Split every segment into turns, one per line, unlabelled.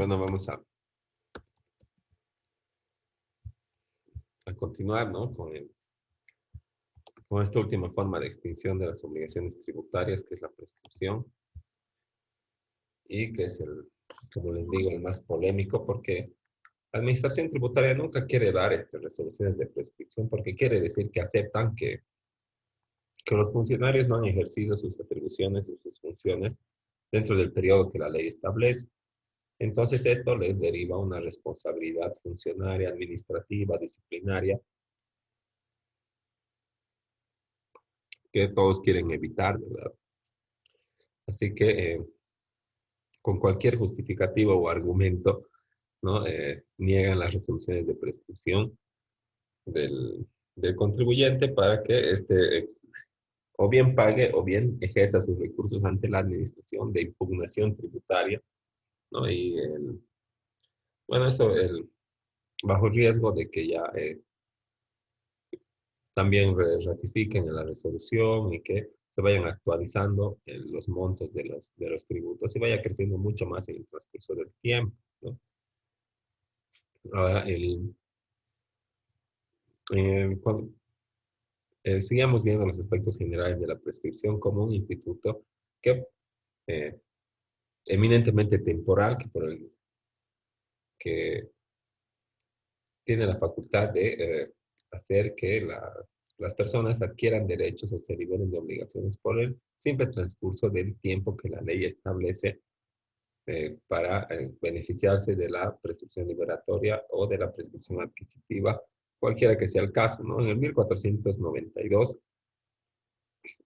Bueno, vamos a continuar, ¿no? Con esta última forma de extinción de las obligaciones tributarias, que es la prescripción, y que es como les digo, el más polémico, porque la administración tributaria nunca quiere dar resoluciones de prescripción, porque quiere decir que aceptan que los funcionarios no han ejercido sus atribuciones o sus funciones dentro del periodo que la ley establece. Entonces, esto les deriva una responsabilidad funcionaria, administrativa, disciplinaria, que todos quieren evitar, ¿verdad? Así que con cualquier justificativo o argumento, ¿no? Niegan las resoluciones de prescripción del contribuyente para que o bien pague o bien ejerza sus recursos ante la administración de impugnación tributaria, ¿no? Bueno, eso bajo riesgo de que ya también ratifiquen en la resolución y que se vayan actualizando los montos de los tributos y vaya creciendo mucho más en el transcurso del tiempo, ¿no? Ahora, cuando, sigamos viendo los aspectos generales de la prescripción como un instituto que eh, eminentemente temporal, que tiene la facultad de hacer que las personas adquieran derechos o se liberen de obligaciones por el simple transcurso del tiempo que la ley establece para beneficiarse de la prescripción liberatoria o de la prescripción adquisitiva, cualquiera que sea el caso, ¿no? En el 1492,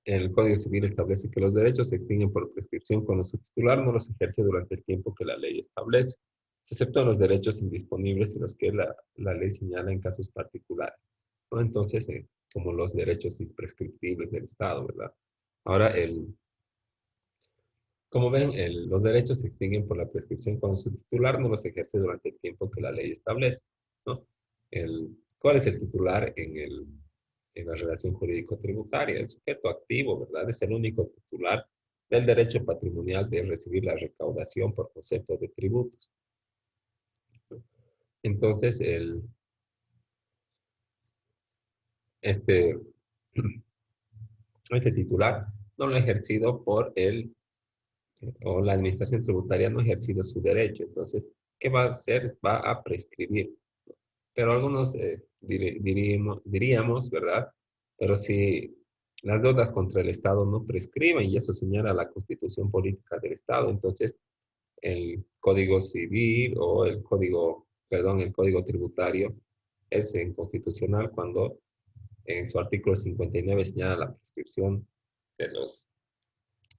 el Código Civil establece que los derechos se extinguen por prescripción cuando su titular no los ejerce durante el tiempo que la ley establece. Se exceptan los derechos indisponibles y los que la ley señala en casos particulares, ¿no? Entonces, como los derechos imprescriptibles del Estado, ¿verdad? Ahora, como ven, los derechos se extinguen por la prescripción cuando su titular no los ejerce durante el tiempo que la ley establece, ¿no? ¿Cuál es el titular en la relación jurídico-tributaria? El sujeto activo, ¿verdad? Es el único titular del derecho patrimonial de recibir la recaudación por concepto de tributos. Entonces, este, este titular no lo ha ejercido o la administración tributaria no ha ejercido su derecho. Entonces, ¿qué va a hacer? Va a prescribir. Pero algunos diríamos, ¿verdad? Pero si las deudas contra el Estado no prescriben, y eso señala la Constitución Política del Estado, entonces el Código Civil o el Código Tributario es inconstitucional cuando en su artículo 59 señala la prescripción de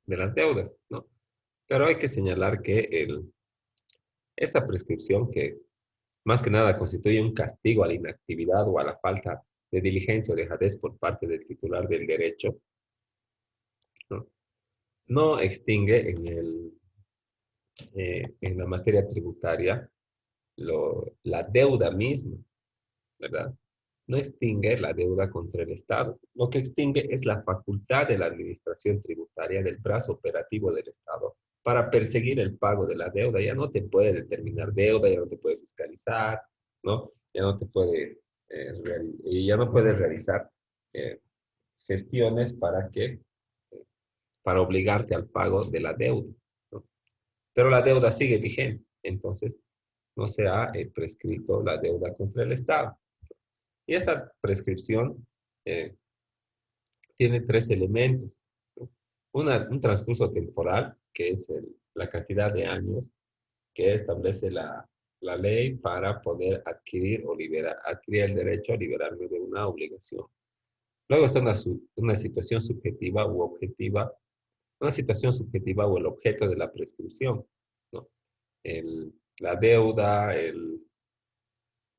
de las deudas, ¿no? Pero hay que señalar que esta prescripción, que más que nada constituye un castigo a la inactividad o a la falta de diligencia o dejadez por parte del titular del derecho, ¿no? No extingue en la materia tributaria la deuda misma, ¿verdad? No extingue la deuda contra el Estado. Lo que extingue es la facultad de la administración tributaria del brazo operativo del Estado para perseguir el pago de la deuda. Ya no te puede determinar deuda, ya no te puede fiscalizar, ¿no? Ya no te puede, y ya no puede realizar eh, gestiones para obligarte al pago de la deuda, ¿no? Pero la deuda sigue vigente, entonces no se ha prescrito la deuda contra el Estado. Y esta prescripción eh, tiene tres elementos, ¿no? Un transcurso temporal, que es la cantidad de años que establece la ley para poder adquirir el derecho a liberarme de una obligación. Luego está una situación subjetiva u objetiva, una situación subjetiva o el objeto de la prescripción, ¿no? La deuda,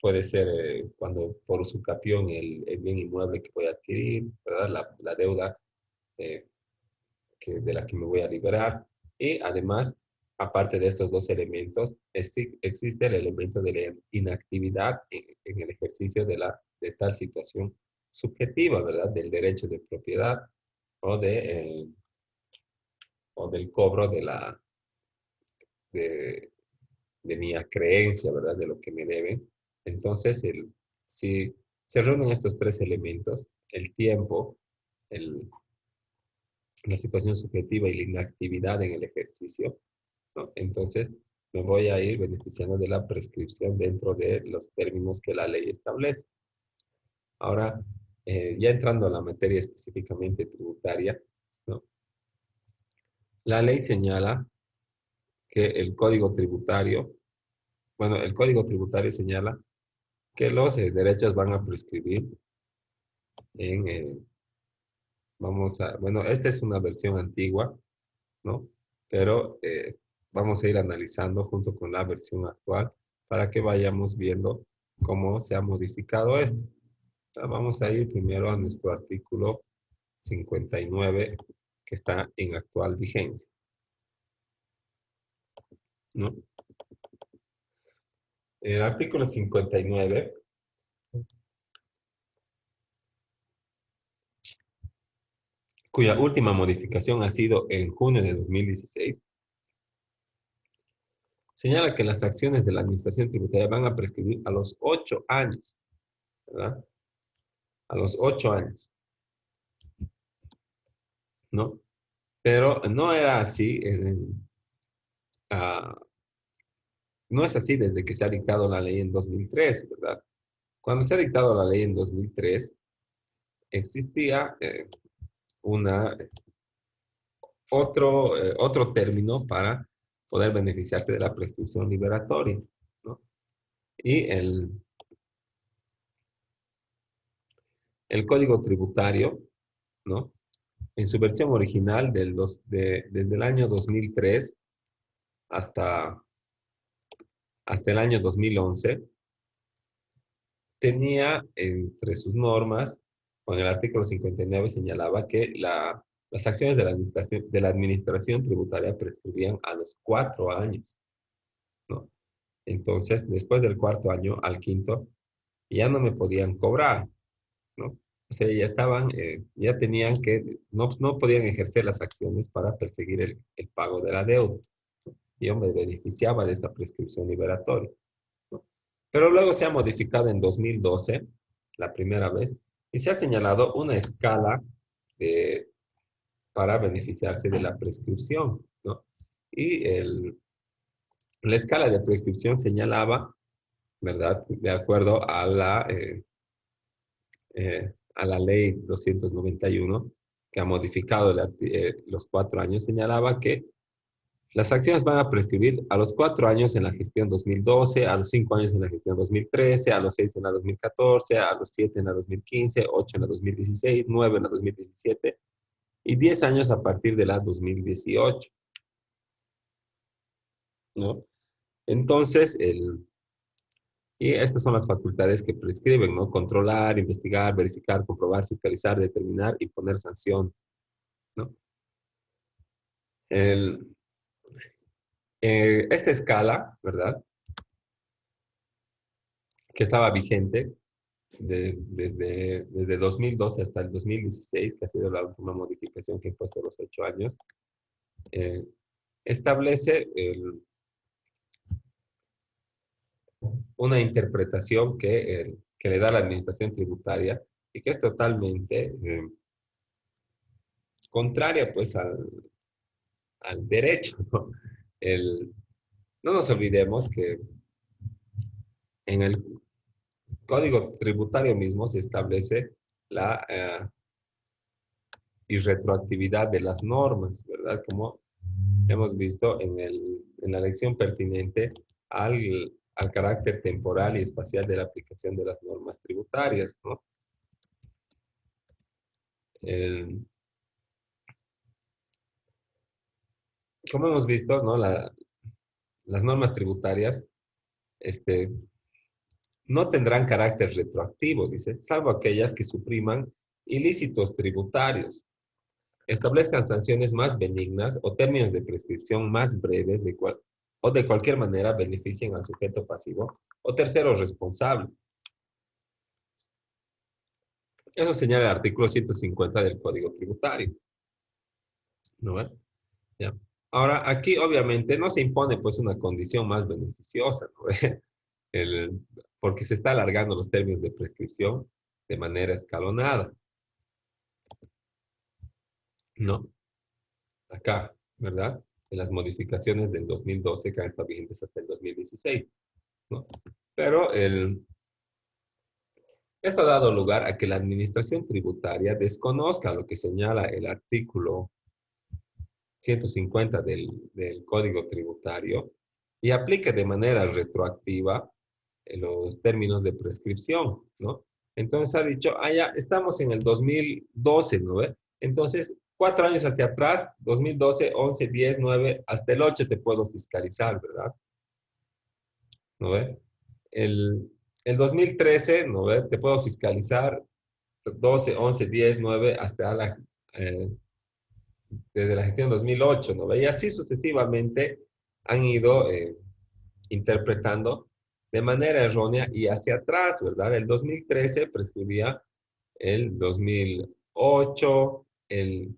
puede ser cuando por usucapión el bien inmueble que voy a adquirir, ¿verdad? La deuda eh, de la que me voy a liberar. Y además, aparte de estos dos elementos, existe el elemento de la inactividad en el ejercicio de tal situación subjetiva, ¿verdad? Del derecho de propiedad o, o del cobro de mi acreencia, ¿verdad? De lo que me deben. Entonces, si se reúnen estos tres elementos, el tiempo, el, la situación subjetiva y la inactividad en el ejercicio, ¿no? Entonces, me voy a ir beneficiando de la prescripción dentro de los términos que la ley establece. Ahora, ya entrando a la materia específicamente tributaria, ¿no? La ley señala que el Código Tributario, bueno, el Código Tributario señala que los derechos van a prescribir en, bueno, esta es una versión antigua, ¿no? Pero vamos a ir analizando junto con la versión actual para que vayamos viendo cómo se ha modificado esto. Vamos a ir primero a nuestro artículo 59, que está en actual vigencia, ¿no? El artículo 59, cuya última modificación ha sido en junio de 2016, señala que las acciones de la administración tributaria van a prescribir a los 8 años, ¿verdad? A los 8 años, ¿no? Pero no era así, ah, no es así desde que se ha dictado la ley en 2003, ¿verdad? Cuando se ha dictado la ley en 2003, existía una, otro término para poder beneficiarse de la prescripción liberatoria, ¿no? Y el Código Tributario, ¿no? En su versión original desde el año 2003 hasta, hasta el año 2011, tenía entre sus normas, con el artículo 59 señalaba que las acciones de la administración tributaria prescribían a los 4 años, ¿no? Entonces, después del cuarto año al quinto, ya no me podían cobrar, ¿no? O sea, ya estaban, ya tenían que, no podían ejercer las acciones para perseguir el pago de la deuda. Yo me beneficiaba de esta prescripción liberatoria, ¿no? Pero luego se ha modificado en 2012, la primera vez, y se ha señalado una escala para beneficiarse de la prescripción, ¿no? Y la escala de prescripción señalaba, ¿verdad? De acuerdo a la ley 291, que ha modificado los 4 años, señalaba que las acciones van a prescribir a los 4 años en la gestión 2012, a los 5 años en la gestión 2013, a los 6 en la 2014, a los 7 en la 2015, 8 en la 2016, 9 en la 2017 y 10 años a partir de la 2018, ¿no? Entonces, y estas son las facultades que prescriben, ¿no? Controlar, investigar, verificar, comprobar, fiscalizar, determinar y poner sanciones, ¿no? El, esta escala, ¿verdad? Que estaba vigente desde 2012 hasta el 2016, que ha sido la última modificación que he puesto los 8 años, eh, establece una interpretación que le da la administración tributaria y que es totalmente contraria pues al derecho, ¿no? No nos olvidemos que en el Código Tributario mismo se establece la irretroactividad de las normas, ¿verdad? Como hemos visto en la lección pertinente al carácter temporal y espacial de la aplicación de las normas tributarias, ¿no? El- como hemos visto, ¿no? Las normas tributarias este, no tendrán carácter retroactivo, dice, salvo aquellas que supriman ilícitos tributarios, establezcan sanciones más benignas o términos de prescripción más breves o de cualquier manera beneficien al sujeto pasivo o tercero responsable. Eso señala el artículo 150 del Código Tributario, ¿no? ¿Ya? Ahora, aquí obviamente no se impone pues una condición más beneficiosa, ¿no? El- porque se está alargando los términos de prescripción de manera escalonada, ¿no? Acá, ¿verdad? En las modificaciones del 2012 que han estado vigentes hasta el 2016, ¿no? Pero esto ha dado lugar a que la administración tributaria desconozca lo que señala el artículo 150 del Código Tributario y aplique de manera retroactiva los términos de prescripción, ¿no? Entonces ha dicho, ah, ya, estamos en el 2012, ¿no ve? Entonces, 4 años hacia atrás, 2012, 11, 10, 9, hasta el 8 te puedo fiscalizar, ¿verdad? ¿No ve? El 2013, ¿no ve? Te puedo fiscalizar 12, 11, 10, 9, hasta eh, desde la gestión 2008, ¿no ve? Y así sucesivamente han ido interpretando de manera errónea y hacia atrás, ¿verdad? El 2013 prescribía el 2008, el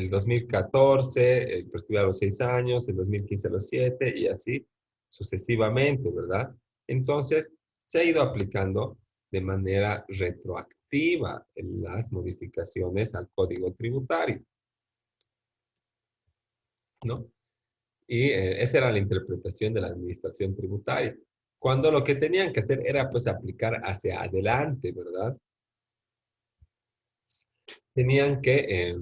2014, prescribía a los 6 años, el 2015 a los 7 y así sucesivamente, ¿verdad? Entonces, se ha ido aplicando de manera retroactiva las modificaciones al código tributario, ¿no? Y esa era la interpretación de la administración tributaria. Cuando lo que tenían que hacer era pues aplicar hacia adelante, ¿verdad? Tenían que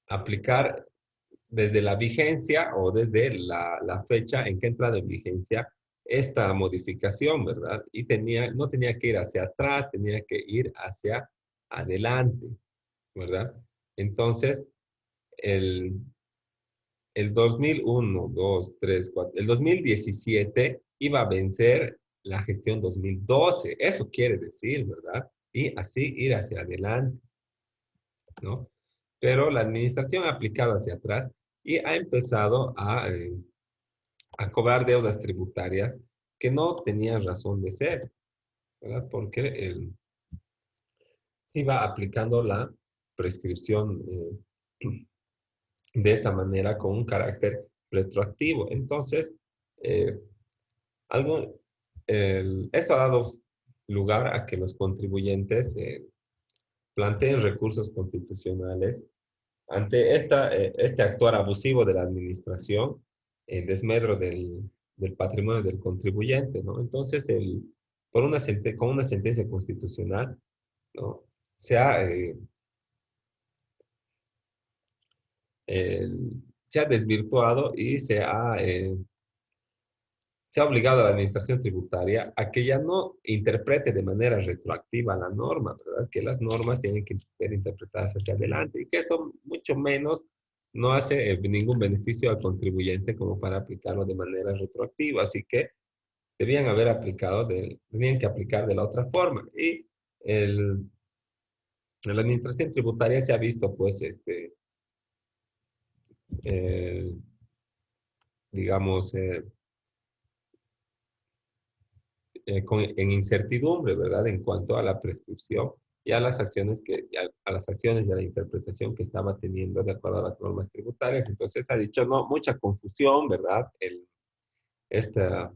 aplicar desde la vigencia o desde la fecha en que entra en vigencia esta modificación, ¿verdad? Y no tenía que ir hacia atrás, tenía que ir hacia adelante, ¿verdad? Entonces, el, el 2001, 2, 3, 4, el 2017 iba a vencer la gestión 2012. Eso quiere decir, ¿verdad? Y así ir hacia adelante, ¿no? Pero la administración ha aplicado hacia atrás y ha empezado a cobrar deudas tributarias que no tenían razón de ser, ¿verdad? Porque se va aplicando la prescripción de esta manera con un carácter retroactivo. Entonces, eh, Algo, esto ha dado lugar a que los contribuyentes planteen recursos constitucionales ante este actuar abusivo de la administración en desmedro del patrimonio del contribuyente, ¿no? Entonces, con una sentencia constitucional, ¿no? Se ha, eh, se ha desvirtuado y se ha obligado a la administración tributaria a que ya no interprete de manera retroactiva la norma, ¿verdad? Que las normas tienen que ser interpretadas hacia adelante y que esto mucho menos no hace ningún beneficio al contribuyente como para aplicarlo de manera retroactiva. Así que tenían que aplicar de la otra forma. Y el, la administración tributaria se ha visto, pues, eh, digamos, en incertidumbre, ¿verdad? En cuanto a la prescripción y a las acciones a las acciones y a la interpretación que estaba teniendo de acuerdo a las normas tributarias. Entonces ha dicho, no, mucha confusión, ¿verdad? Esta,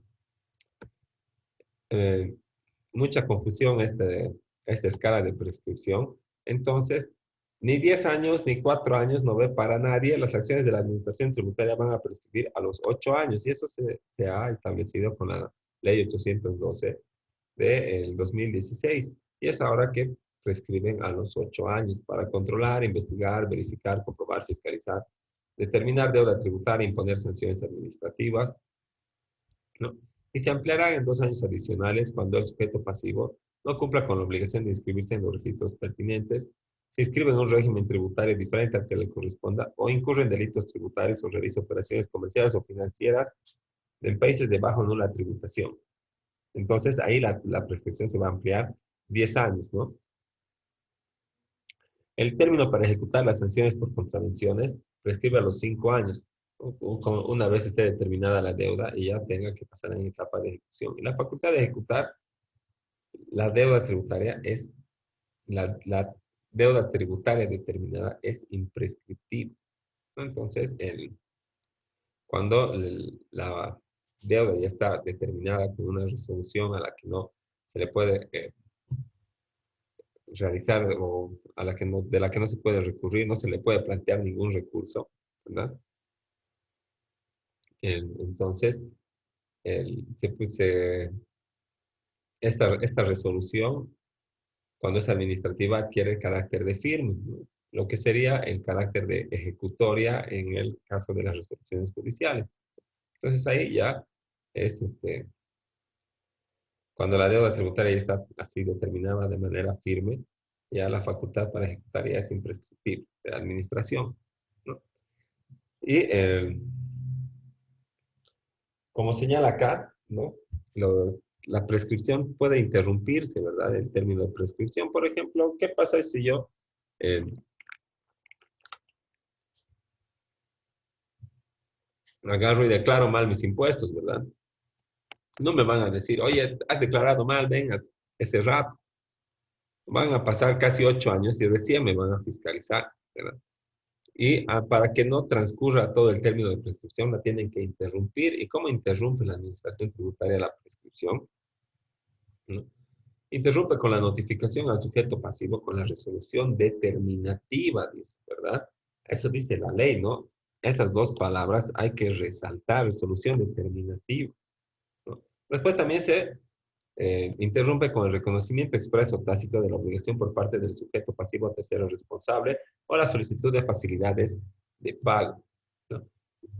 eh, mucha confusión esta escala de prescripción. Entonces, ni 10 años ni 4 años no ve para nadie. Las acciones de la administración tributaria van a prescribir a los 8 años y eso se ha establecido con la ley 812 del 2016. Y es ahora que prescriben a los 8 años para controlar, investigar, verificar, comprobar, fiscalizar, determinar deuda tributaria, imponer sanciones administrativas, ¿no? Y se ampliará en 2 años adicionales cuando el sujeto pasivo no cumpla con la obligación de inscribirse en los registros pertinentes, se inscribe en un régimen tributario diferente al que le corresponda o incurre en delitos tributarios o realiza operaciones comerciales o financieras en países de bajo o nula tributación. Entonces, ahí la prescripción se va a ampliar 10 años, ¿no? El término para ejecutar las sanciones por contravenciones prescribe a los 5 años, una vez esté determinada la deuda y ya tenga que pasar en etapa de ejecución. Y la facultad de ejecutar la deuda tributaria la deuda tributaria determinada es imprescriptible. ¿no? Entonces, cuando la deuda ya está determinada con una resolución a la que no se le puede realizar o a la que no, de la que no se puede recurrir, no se le puede plantear ningún recurso, ¿verdad? Entonces, esta resolución, cuando es administrativa, adquiere el carácter de firme, ¿no? Lo que sería el carácter de ejecutoria en el caso de las resoluciones judiciales. Entonces ahí ya es cuando la deuda tributaria ya está así determinada de manera firme, ya la facultad para ejecutar ya es imprescriptible de la administración, ¿no? Y como señala acá, ¿no? La prescripción puede interrumpirse, ¿verdad? El término de prescripción, por ejemplo, ¿qué pasa si yo eh, agarro y declaro mal mis impuestos, ¿verdad? No me van a decir, oye, has declarado mal, venga, ese rato. Van a pasar casi 8 años y recién me van a fiscalizar, ¿verdad? Y para que no transcurra todo el término de prescripción, la tienen que interrumpir. ¿Y cómo interrumpe la administración tributaria la prescripción? ¿No? Interrumpe con la notificación al sujeto pasivo con la resolución determinativa, dice, ¿verdad? Eso dice la ley, ¿no? Estas dos palabras hay que resaltar, resolución determinativa, ¿no? Después también se interrumpe con el reconocimiento expreso tácito de la obligación por parte del sujeto pasivo a tercero responsable o la solicitud de facilidades de pago, ¿no?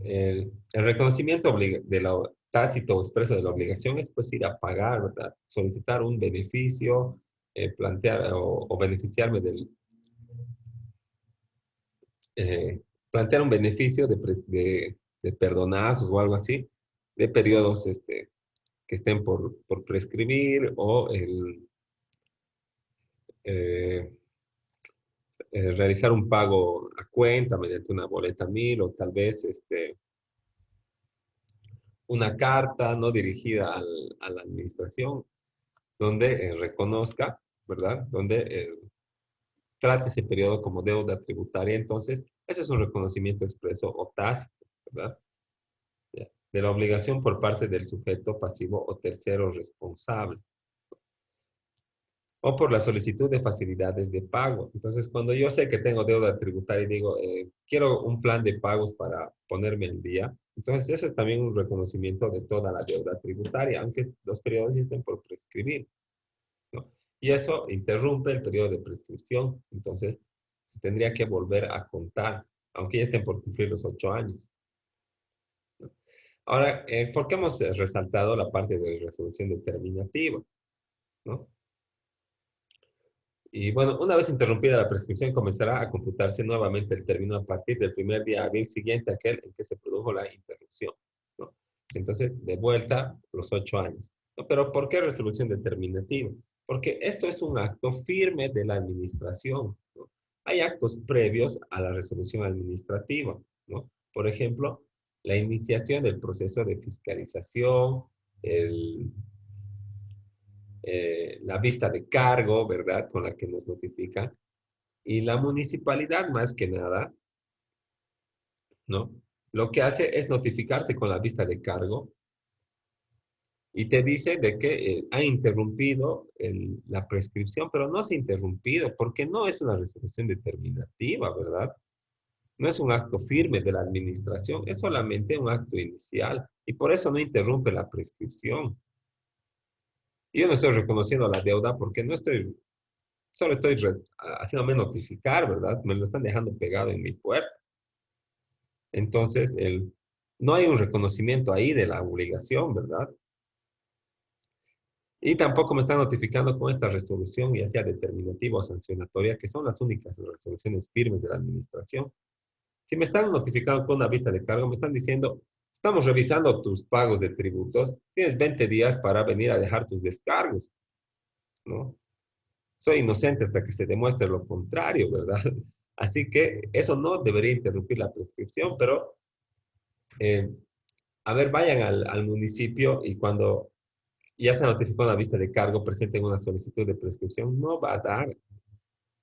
El reconocimiento de la tácito o expreso de la obligación es pues ir a pagar, ¿verdad? Solicitar un beneficio, plantear o beneficiarme plantear un beneficio de perdonazos o algo así, de periodos que estén por prescribir o eh, realizar un pago a cuenta mediante una boleta 1000 o tal vez una carta no dirigida a la administración donde reconozca, ¿verdad? Donde trate ese periodo como deuda tributaria. Entonces, ese es un reconocimiento expreso o tácito, ¿verdad? Ya. De la obligación por parte del sujeto pasivo o tercero responsable. O por la solicitud de facilidades de pago. Entonces, cuando yo sé que tengo deuda tributaria y digo, quiero un plan de pagos para ponerme al día, entonces eso es también un reconocimiento de toda la deuda tributaria, aunque los periodos estén por prescribir, ¿no? Y eso interrumpe el periodo de prescripción, entonces se tendría que volver a contar, aunque ya estén por cumplir los 8 años, ¿no? Ahora, ¿por qué hemos resaltado la parte de resolución determinativa, ¿no? Y bueno, una vez interrumpida la prescripción, comenzará a computarse nuevamente el término a partir del primer día hábil siguiente a aquel en que se produjo la interrupción, ¿no? Entonces, de vuelta, los 8 años, ¿no? Pero ¿por qué resolución determinativa? Porque esto es un acto firme de la administración, ¿no? Hay actos previos a la resolución administrativa, ¿no? Por ejemplo, la iniciación del proceso de fiscalización, el la vista de cargo, ¿verdad? Con la que nos notifican. Y la municipalidad, más que nada, ¿no? Lo que hace es notificarte con la vista de cargo y te dice de que ha interrumpido la prescripción, pero no se ha interrumpido porque no es una resolución determinativa, ¿verdad? No es un acto firme de la administración, es solamente un acto inicial y por eso no interrumpe la prescripción. Yo no estoy reconociendo la deuda porque no estoy solo estoy haciéndome notificar, ¿verdad? Me lo están dejando pegado en mi puerta. Entonces, no hay un reconocimiento ahí de la obligación, ¿verdad? Y tampoco me están notificando con esta resolución, ya sea determinativa o sancionatoria, que son las únicas resoluciones firmes de la administración. Si me están notificando con una vista de cargo, me están diciendo, estamos revisando tus pagos de tributos, tienes 20 días para venir a dejar tus descargos, ¿no? Soy inocente hasta que se demuestre lo contrario, ¿verdad? Así que eso no debería interrumpir la prescripción, pero, eh, a ver, vayan al municipio y cuando ya se notificó la vista de cargo, presenten una solicitud de prescripción, no va a dar.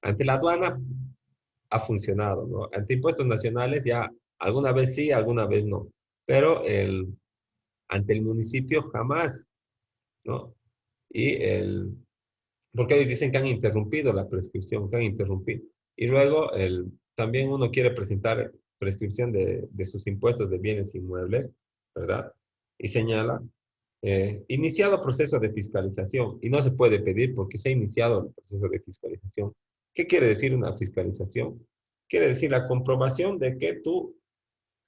Ante la aduana ha funcionado, ¿no? Ante impuestos nacionales ya Alguna vez sí, alguna vez no. Pero ante el municipio jamás, ¿no? Y porque ellos dicen que han interrumpido la prescripción, que han interrumpido. Y luego también uno quiere presentar prescripción de sus impuestos de bienes inmuebles, ¿verdad? Y señala, iniciado proceso de fiscalización. Y no se puede pedir porque se ha iniciado el proceso de fiscalización. ¿Qué quiere decir una fiscalización? Quiere decir la comprobación de que tú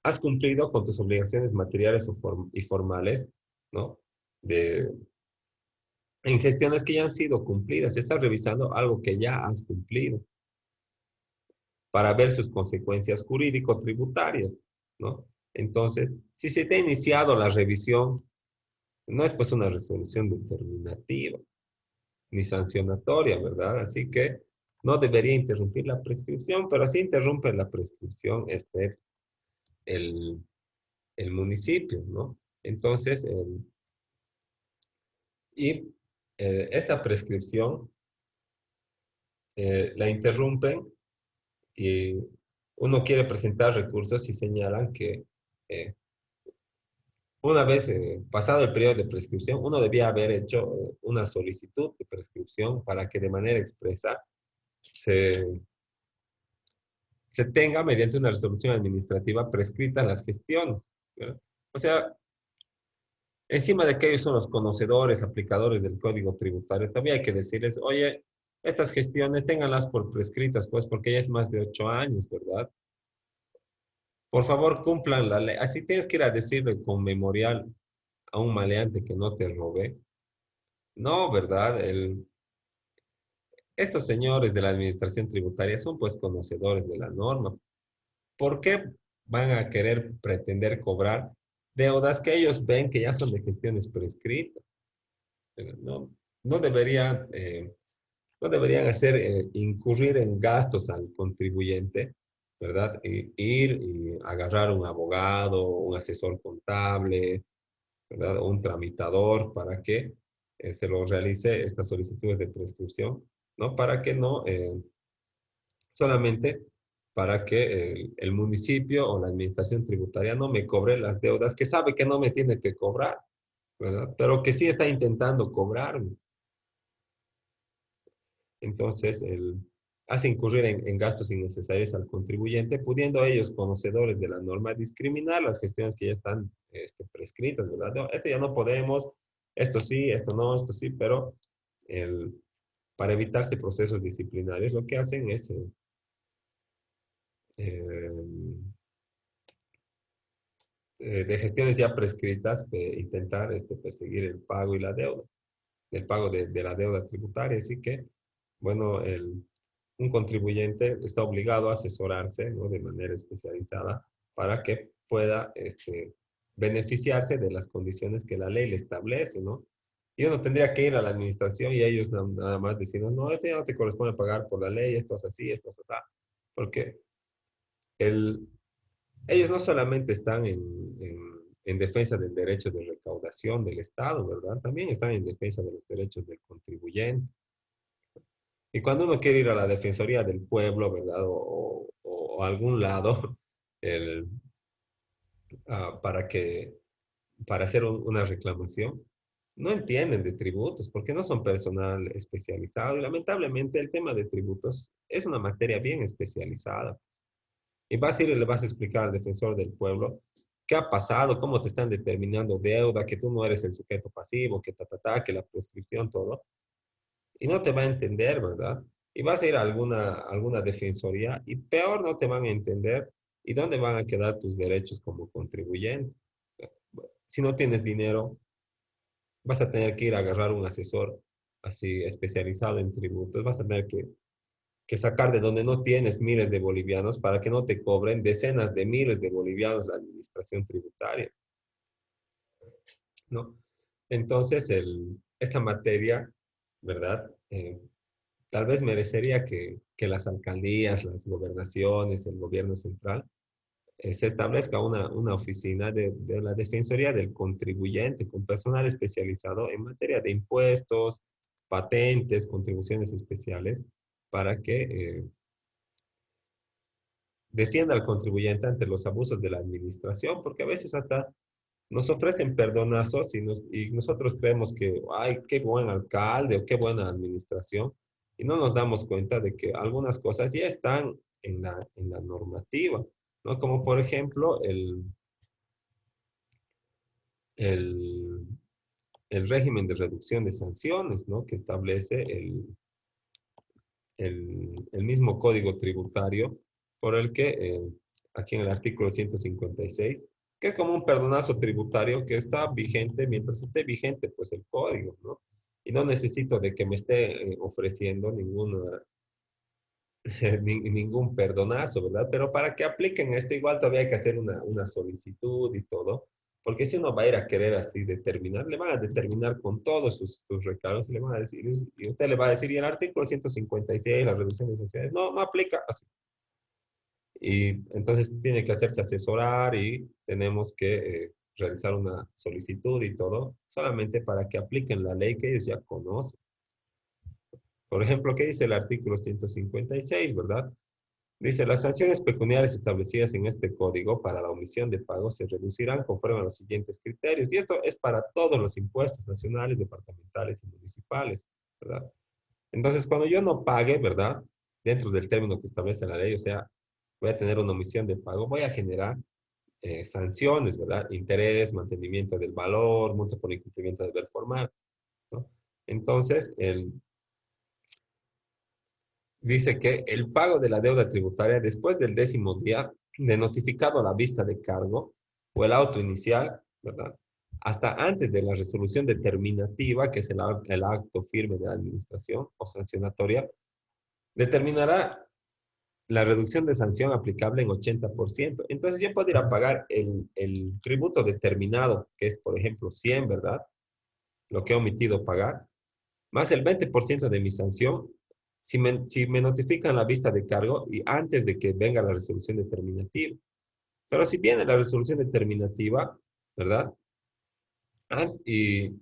has cumplido con tus obligaciones materiales y formales, ¿no? De, en gestiones que ya han sido cumplidas. Estás revisando algo que ya has cumplido para ver sus consecuencias jurídico-tributarias, ¿no? Entonces, si se te ha iniciado la revisión, no es pues una resolución determinativa ni sancionatoria, ¿verdad? Así que no debería interrumpir la prescripción, pero sí interrumpe la prescripción el, el municipio, ¿no? Entonces, esta prescripción la interrumpen y uno quiere presentar recursos y señalan que eh, una vez pasado el periodo de prescripción, uno debía haber hecho una solicitud de prescripción para que de manera expresa se, se tenga, mediante una resolución administrativa, prescritas las gestiones, ¿verdad? O sea, encima de que ellos son los conocedores, aplicadores del código tributario, también hay que decirles, oye, estas gestiones ténganlas por prescritas, pues porque ya es más de 8 años, ¿verdad? Por favor, cumplan la ley. Así tienes que ir a decirle con memorial a un maleante que no te robe. No, ¿verdad? Estos señores de la administración tributaria son pues conocedores de la norma. ¿Por qué van a querer pretender cobrar deudas que ellos ven que ya son de gestiones prescritas? No, no deberían, no deberían hacer incurrir en gastos al contribuyente, ¿verdad? Ir y agarrar un abogado, un asesor contable, ¿verdad? O un tramitador para que se lo realice estas solicitudes de prescripción, ¿no? Para que no, solamente para que el municipio o la administración tributaria no me cobre las deudas que sabe que no me tiene que cobrar, ¿verdad? Pero que sí está intentando cobrarme. Entonces, hace incurrir en gastos innecesarios al contribuyente, pudiendo ellos, conocedores de la norma, discriminar las gestiones que ya están prescritas, ¿verdad? No, esto ya no podemos, esto sí, esto no, esto sí, pero el, para evitarse procesos disciplinarios, lo que hacen es eh, de gestiones ya prescritas, intentar perseguir el pago y la deuda, el pago de la deuda tributaria. Así que, bueno, un contribuyente está obligado a asesorarse, ¿no? De manera especializada para que pueda beneficiarse de las condiciones que la ley le establece, ¿no? Y uno tendría que ir a la administración y ellos nada más decir, no, esto ya no te corresponde pagar por la ley, esto es así, esto es así. Porque el, ellos no solamente están en defensa del derecho de recaudación del Estado, ¿verdad? También están en defensa de los derechos del contribuyente. Y cuando uno quiere ir a la Defensoría del Pueblo, ¿verdad? O a algún lado, el, para para hacer una reclamación, no entienden de tributos porque no son personal especializado. Y lamentablemente el tema de tributos es una materia bien especializada. Y vas a ir y le vas a explicar al defensor del pueblo qué ha pasado, cómo te están determinando deuda, que tú no eres el sujeto pasivo, que que la prescripción, todo. Y no te va a entender, ¿verdad? Y vas a ir a alguna defensoría y peor no te van a entender. ¿Y dónde van a quedar tus derechos como contribuyente? Si no tienes dinero, vas a tener que ir a agarrar un asesor así especializado en tributos, vas a tener que sacar de donde no tienes miles de bolivianos para que no te cobren decenas de miles de bolivianos la administración tributaria, ¿no? Entonces, esta materia, ¿verdad? Tal vez merecería que las alcaldías, las gobernaciones, el gobierno central, se establezca una oficina de la Defensoría del Contribuyente con personal especializado en materia de impuestos, patentes, contribuciones especiales, para que defienda al contribuyente ante los abusos de la administración, porque a veces hasta nos ofrecen perdonazos y nosotros creemos que, ay, qué buen alcalde o qué buena administración, y no nos damos cuenta de que algunas cosas ya están en la normativa, ¿no? Como por ejemplo el, el régimen de reducción de sanciones, ¿no? Que establece el mismo código tributario por el que, aquí en el artículo 156, que es como un perdonazo tributario que está vigente mientras esté vigente, pues el código, ¿no? Y no necesito de que me esté ofreciendo ningún perdonazo, ¿verdad? Pero para que apliquen esto, igual todavía hay que hacer una solicitud y todo, porque si uno va a ir a querer así determinar, le van a determinar con todos sus recargos y le van a decir, y usted le va a decir, y el artículo 156, la reducción de sanciones, no, no aplica así. Y entonces tiene que hacerse asesorar y tenemos que realizar una solicitud y todo, solamente para que apliquen la ley que ellos ya conocen. Por ejemplo, ¿qué dice el artículo 156, verdad? Dice, las sanciones pecuniarias establecidas en este código para la omisión de pago se reducirán conforme a los siguientes criterios. Y esto es para todos los impuestos nacionales, departamentales y municipales, ¿verdad? Entonces, cuando yo no pague, ¿verdad? Dentro del término que establece la ley, o sea, voy a tener una omisión de pago, voy a generar sanciones, ¿verdad? Interés, mantenimiento del valor, multa por incumplimiento del deber formal, ¿no? Entonces, dice que el pago de la deuda tributaria después del 10º día de notificado a la vista de cargo o el auto inicial, ¿verdad? Hasta antes de la resolución determinativa, que es el acto firme de la administración o sancionatoria, determinará la reducción de sanción aplicable en 80%. Entonces yo puedo ir a pagar el tributo determinado, que es, por ejemplo, 100, ¿verdad? Lo que he omitido pagar, más el 20% de mi sanción, si me notifican la vista de cargo y antes de que venga la resolución determinativa. Pero si viene la resolución determinativa, ¿verdad? Y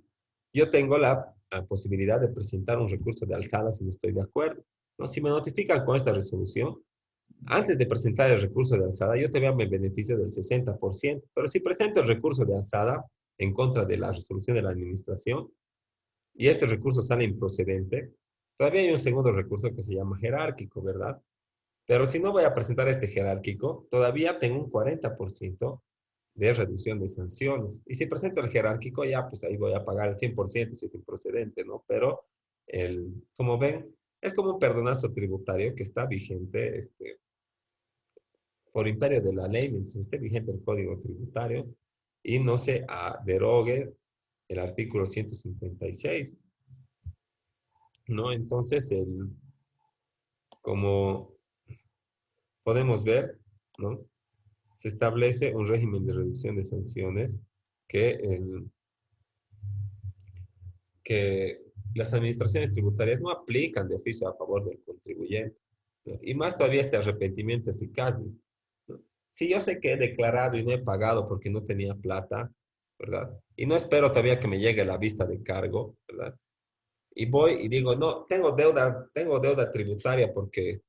yo tengo la posibilidad de presentar un recurso de alzada si no estoy de acuerdo, ¿no? Si me notifican con esta resolución, antes de presentar el recurso de alzada, yo todavía me beneficio del 60%, pero si presento el recurso de alzada en contra de la resolución de la administración, y este recurso sale improcedente, todavía hay un segundo recurso que se llama jerárquico, ¿verdad? Pero si no voy a presentar este jerárquico, todavía tengo un 40% de reducción de sanciones. Y si presento el jerárquico, ya pues ahí voy a pagar el 100% si es improcedente, ¿no? Pero, como ven, es como un perdonazo tributario que está vigente por imperio de la ley, mientras esté vigente el Código Tributario y no se derogue el artículo 156. ¿No? Entonces, como podemos ver, ¿no? Se establece un régimen de reducción de sanciones que, que las administraciones tributarias no aplican de oficio a favor del contribuyente, ¿no? Y más todavía este arrepentimiento eficaz, ¿no? Si yo sé que he declarado y no he pagado porque no tenía plata, ¿verdad? Y no espero todavía que me llegue la vista de cargo, ¿verdad? Y voy y digo, no, tengo deuda tributaria porque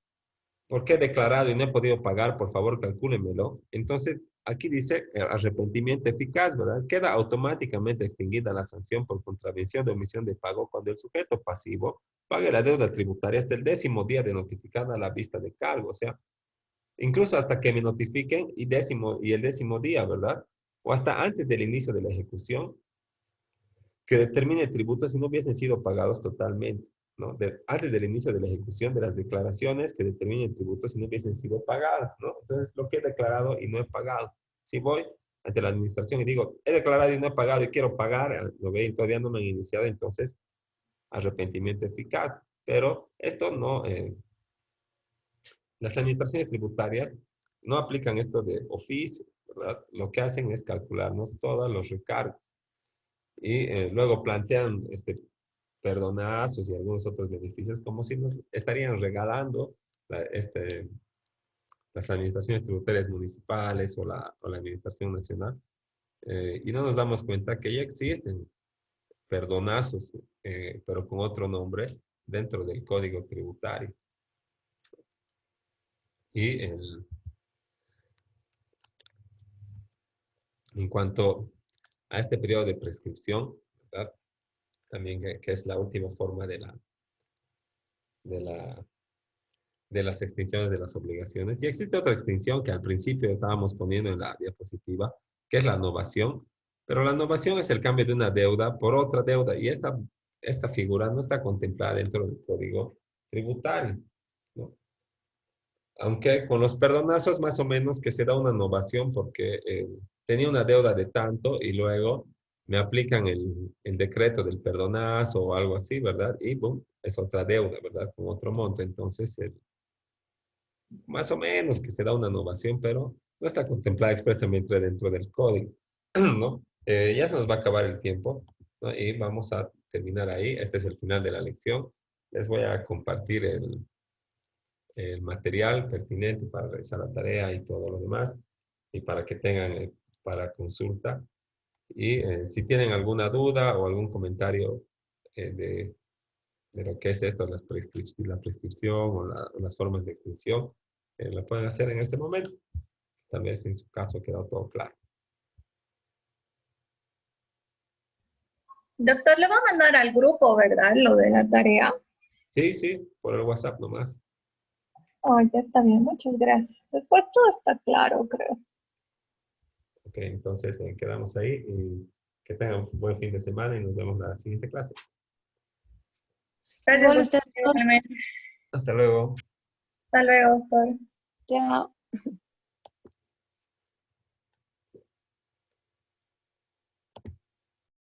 he declarado y no he podido pagar, por favor, calcúlemelo. Entonces, aquí dice arrepentimiento eficaz, ¿verdad? Queda automáticamente extinguida la sanción por contravención de omisión de pago cuando el sujeto pasivo pague la deuda tributaria hasta el 10º día de notificada la vista de cargo. O sea, incluso hasta que me notifiquen y el 10º día, ¿verdad? O hasta antes del inicio de la ejecución, que determine tributos si no hubiesen sido pagados totalmente, ¿no? Antes del inicio de la ejecución de las declaraciones que determinen tributos si no hubiesen sido pagadas, ¿no? Entonces, lo que he declarado y no he pagado. Si voy ante la administración y digo, he declarado y no he pagado y quiero pagar, lo ve y todavía no me han iniciado, entonces, arrepentimiento eficaz. Pero esto no, las administraciones tributarias no aplican esto de oficio, ¿verdad? Lo que hacen es calcularnos todos los recargos y luego plantean perdonazos y algunos otros beneficios como si nos estarían regalando la- este, las administraciones tributarias municipales o la administración nacional. Y no nos damos cuenta que ya existen perdonazos, pero con otro nombre dentro del código tributario. Y En cuanto a este periodo de prescripción, ¿verdad? También que es la última forma de, la, de las extinciones de las obligaciones. Y existe otra extinción que al principio estábamos poniendo en la diapositiva, que es la novación. Pero la novación es el cambio de una deuda por otra deuda y esta figura no está contemplada dentro del código tributario, ¿no? Aunque con los perdonazos más o menos que se da una novación porque tenía una deuda de tanto y luego me aplican el decreto del perdonazo o algo así, ¿verdad? Y boom, es otra deuda, ¿verdad? Con otro monto. Entonces, más o menos que se da una novación, pero no está contemplada expresamente dentro del código, ¿no? Ya se nos va a acabar el tiempo, ¿no? Y vamos a terminar ahí. Este es el final de la lección. Les voy a compartir el material pertinente para realizar la tarea y todo lo demás, y para que tengan para consulta. Y si tienen alguna duda o algún comentario de lo que es esto, la prescripción o las formas de extinción, la pueden hacer en este momento. Tal vez en su caso quedó todo claro.
Doctor, le va a mandar al grupo, ¿verdad? Lo de la tarea.
Sí, sí, por el WhatsApp nomás.
Oh, ya está bien, muchas gracias. Después todo está claro, creo.
Ok, entonces quedamos ahí y que tengan un buen fin de semana y nos vemos en la siguiente clase.
Gracias,
Igual
doctor.
usted, doctor.
Hasta luego.
Hasta luego, doctor.
Ya.